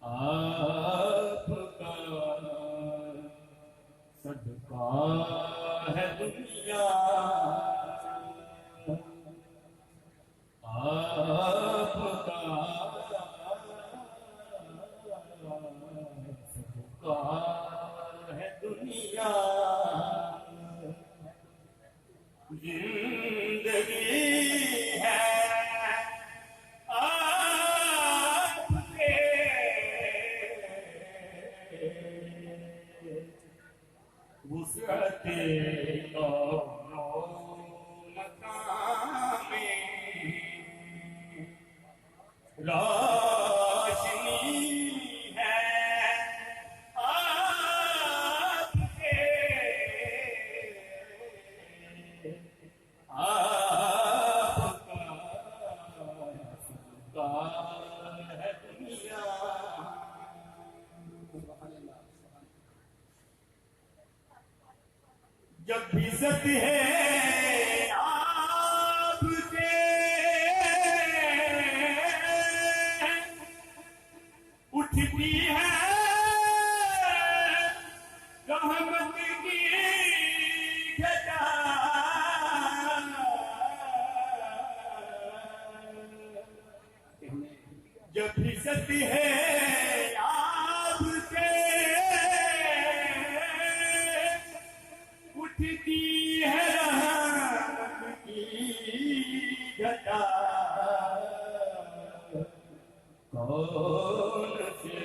आपका सदका है दुनिया, आपका सदका है दुनिया। जिंदगी है आपके, वुसअते दोनों मकाम में रोशनी है आपके, आपका सदका है दुनिया। जब भी इज्जत है आपसे, उठती है रहमत की घटा। जब इज्जत है आपसे, उठती है रहमत की घटा। कौन से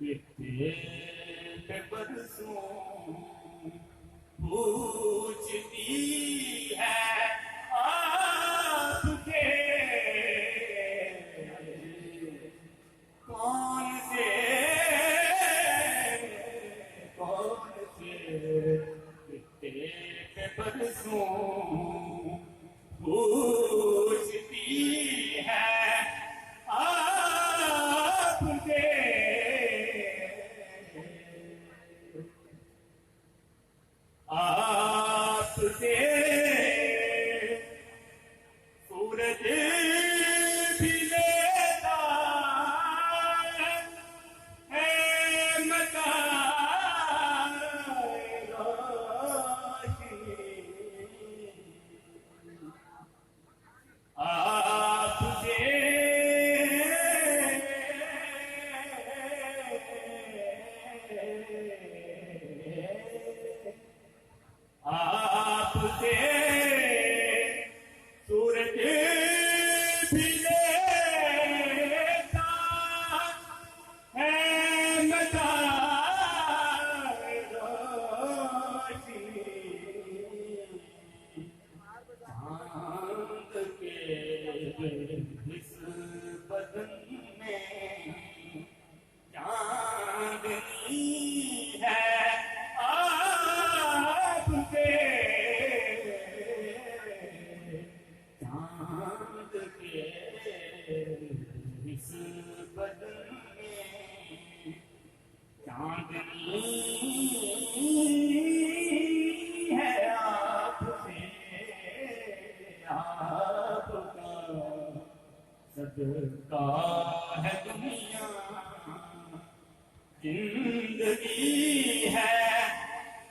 पेट बरसों पूछती है आपके, कौन से पेट बरसों पूछती है आपके। आपसे सूरज भी लेता है मकान रोशनी। आपसे आपसे सूरज भी लेता है मदार रोशनी। चांद के इस बदन में चांदनी है आपके, चांद के इस बदन में चांदनी है आपसे। आपका सदका है दुनिया। जिंदगी है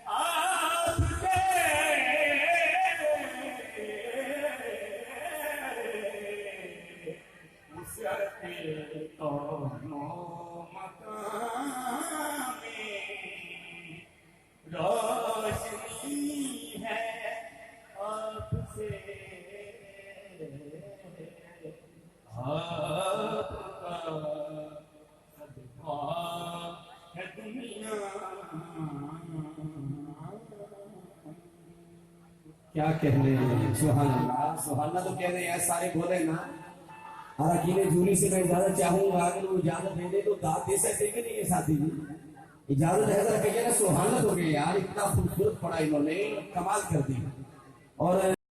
आपके, वुसअते दोनों मकाम में रोशनी है आपसे। आपका सदका है दुनिया। क्या कहने हैं, सुभान अल्लाह सुभान अल्लाह। तो कह रहे हैं सारे बोले ना। अरकीने जूली से मैं इजाजत चाहूंगा, अगर वो इजाजत दे दे तो दाद दे सकते कि नहीं है साथी जी? इजाजत है जरा कहिए ना, सुभान अल्लाह। हो गया यार, इतना खूबसूरत पढ़ा इन्होंने, कमाल कर दी। और